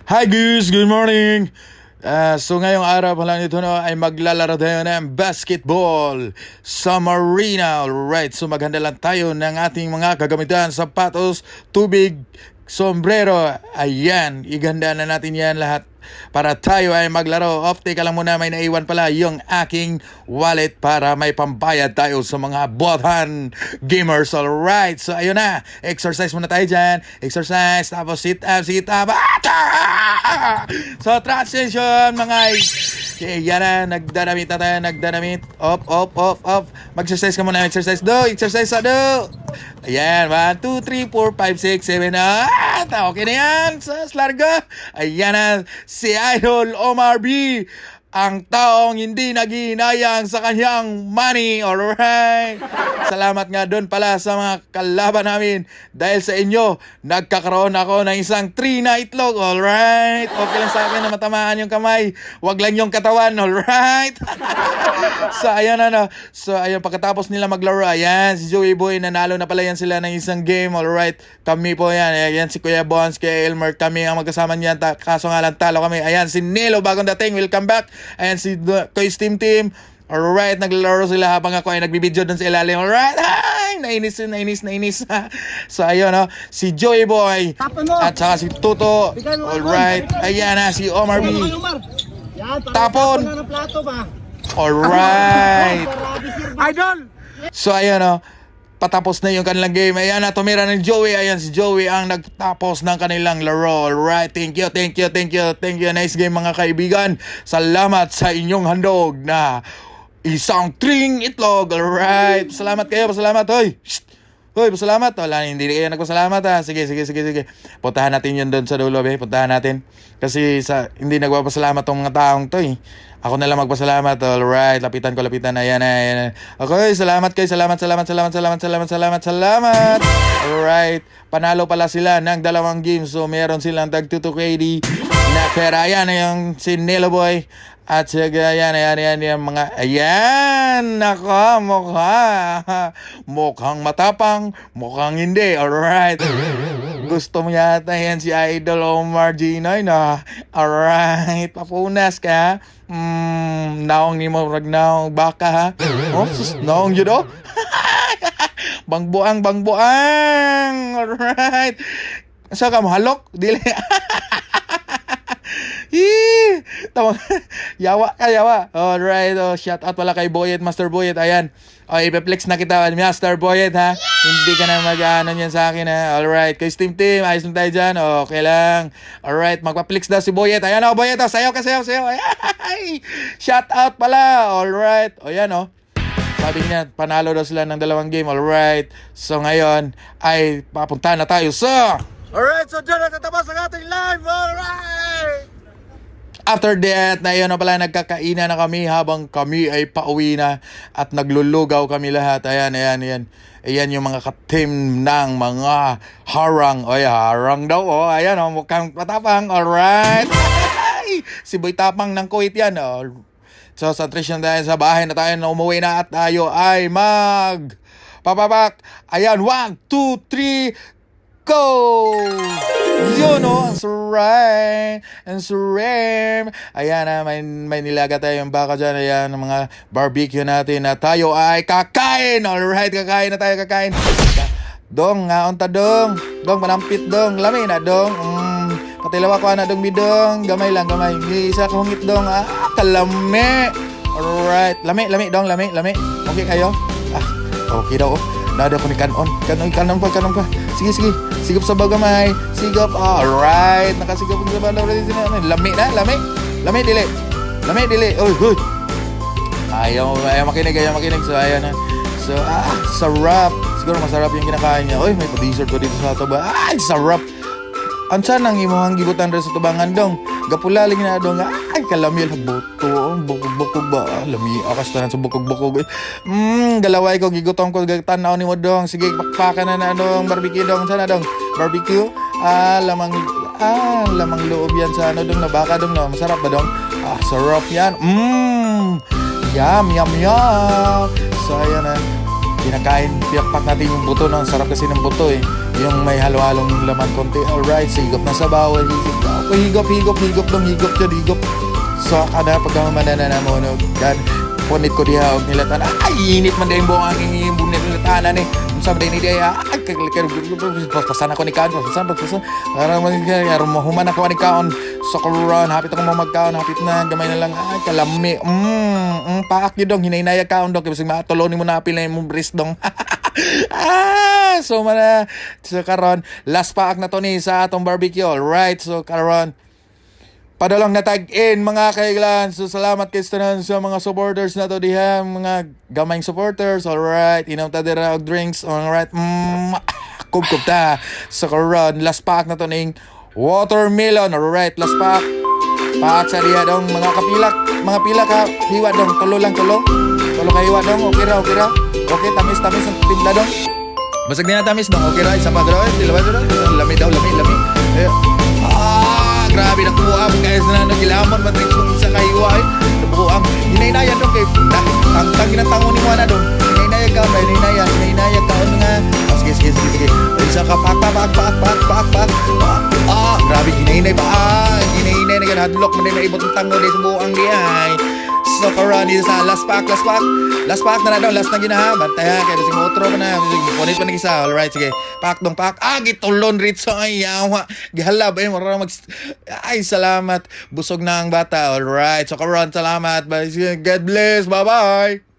Hi guys, good morning! So ngayong araw pala nito no, ay maglalaro tayo ng basketball sa marina. Alright, so maghanda lang tayo ng ating mga kagamitan, sapatos, tubig, sombrero. Ayan, iganda na natin yan lahat para tayo ay maglaro. Off, teka lang muna, may naiwan pala yung aking wallet para may pambayad tayo sa mga botan gamers. Alright, so ayun na, exercise muna tayo dyan. Exercise, tapos sit up. So transition mga yan na, nagdanamit na tayo, nagdanamit. Off. Mag-exercise ka muna, exercise do. Ayan, 1, 2, 3, 4, 5, 6, 7, okay na yan, sas larga. Ayan na, si Idol Omar B, ang taong hindi naghihinayang sa kanyang money. Alright, salamat nga doon pala sa mga kalaban namin. Dahil sa inyo, nagkakaroon ako ng isang 3 na itlog. Alright, okay lang sa akin na matamaan yung kamay, wag lang yung katawan. Alright. So ayan na. So ayun, pagkatapos nila maglaro, ayan, si Joey Boy, nanalo na pala yan sila ng isang game. Alright, kami po yan. Ayan, si Kuya Bones, Kuya Elmer, kami ang magkasama niyan. Kaso nga lang talo kami. Ayan, si Nelo, bagong dating, welcome back. Ayan, si Koy Steam Team. Alright, naglalaro sila habang ako ay nagbibideo dun sa ilalim. Alright, ay, nainis. So ayun, no, si Joey Boy at saka si Tuto. Alright, ayan na, si Omar B. Tapon. Alright. Idol! So ayan, no, patapos na yung kanilang game. Ayan na, tumira ng Joey. Ayan, si Joey ang nagtapos ng kanilang laro. Alright, thank you. Nice game mga kaibigan. Salamat sa inyong handog na isang tring itlog. Alright, salamat kayo, pasalamat. Hoy, pasalamat. Wala, hindi kayo nagpasalamat ha. Sige. Puntahan natin yun doon sa dulo, puntahan natin. Kasi hindi nagpapasalamat tong mga taong to eh. Ako na lang magpasalamat. Alright, lapitan. Ayan. Okay, salamat kayo. Salamat. Alright, panalo pala sila ng 2 games. So, meron silang tag 2KD na pera. Ayan, yung si Nelo Boy. At siya, ayan, mga, ayan, naka, mukhang matapang, mukhang hindi. Alright, gusto mo yata yan si Idol Omar Ginoy na. Alright, papunas ka. Naong ni mo ragnaw baka ha. Naong yun o. Bangbuang. Alright, so ka mahalok dili. Tama. Yawa. Alright, shout out pala kay Boyet, Master Boyet. Ayan, ipeplex na kita, Master Boyet ha. Hindi ka na mag-ano yan sa akin ha. Alright, kay Steam Team, ayos lang tayo dyan. Okay lang. Alright, magpa-flex daw si Boyet. Ayan o, Boyet, sayaw. Ay, shout out pala. Alright, ayan o. Sabi niya, panalo daw sila ng 2 game. Alright, so ngayon ay papunta na tayo sa... Alright, so dyan natatapos ang ating live. Alright! After that, na yun na pala, nagkakainan na kami habang kami ay pauwi na at naglulugaw kami lahat. Ayan. Ayan yung mga ka-team ng mga harang. Harang daw. Ayan, mukhang matapang. Alright. Si Boy Tapang ng Kuwait yan. So, sa attrition tayo sa bahay na tayo na umuwi na at tayo ay papabak. Ayan, 1, 2, 3, go! Yun ang suray. Ayan na, may nilaga tayong baka dyan. Ayan, ang mga barbecue natin na tayo ay kakain. Alright, kakain na tayo. Dong, ngaon ta dong. Dong, manampit dong. Lami na dong. Patilawa ko na dong bidong. Gamay. Isa kahungit dong. Kalami. Alright, lami dong, lami. Okay kayo? Okay daw. Nada ko ni kanon pa. Sige. Sigop sa bagamay. Sigop. Alright. Nakasigop ko sa banda. Lami, dili. Uy. Ayaw makinig. So, ayan na. So, sarap. Siguro masarap yung kinakain niya. Uy, may pa-dessert ko dito sa ito ba? Ay, sarap. Ansa nang imuhang gibutan rin sa tubangan dong. Gapulaling na dong. Ay, kalami buto. Bukog ba? Lami akas tanan sa bukog. Galaway ko gigutom ko tanaw ni mo dong. Sige, pakpakan na dong barbecue dong. Sana dong barbecue. Lamang loob yan sa dong na baka dong no. Masarap ba dong? Sarap yan. Yum. So ayan na. Pinakain, pinakpak natin yung buto, no? Ang sarap kasi ng buto eh. yung may halo-halong laman konti. Alright, so higop na sa bawal. Higop dong, higop yun, higop. So, kada pagkamanana na mo, no, gan, punit ko diha, og nilatan. Ay, init man dahil buong ang bunit nilatanan eh. Sa day ni dia, ay, pasan ako ni kaon, pasan. Para mahuman ako ni kaon. So, karon, hapit ako mamagkaon, hapit na, gamay na lang, ay, kalami. Paak yun dong, hinaynayag kaon dong, kasi matuloni mo na apil na yung bris dong. So karon last paak na to ni sa atong barbecue. Alright, so karon padalong natag-in mga kaiglan. So salamat kay tanan sa mga supporters na to diha, mga gamayng supporters. Alright, inom ta dira og drinks. Alright, kubkub ta. So karon last paak na to ning watermelon. Alright, last paak. Paak sa diha dong mga kapilak, mga pila ka hiwa dong, tulo ka hiwa dong. Okay ra. Okay, tamis ang timpla dong. Basag din na tamis dong. Okay ra, isa pa dong. Dilawa dong. Lami. Grabe na kuha. Guys na nagilamon matrix kung isa kahiwa eh. Nabuang. Hinaynayag dong kay tangtang ginatangon ni Juana dong. Hinaynayag ka. Hinaynayag ka. Ano nga? Sige. Isa ka. Pak. Grabe. Hinaynay pa. Hinaynay na ganadlok. Manay na ibot ang tango dahil sa buang di ay. So karon dito sa last pack na daw, last na ginaha. Bantay ha, kaya si motro pa na. Punit pa na isa. Alright, sige. Pack. Gitulon ritso. Ay, yawa. Gihalab. Ay, salamat. Busog na ang bata. Alright. So karon, salamat. God bless. Bye-bye.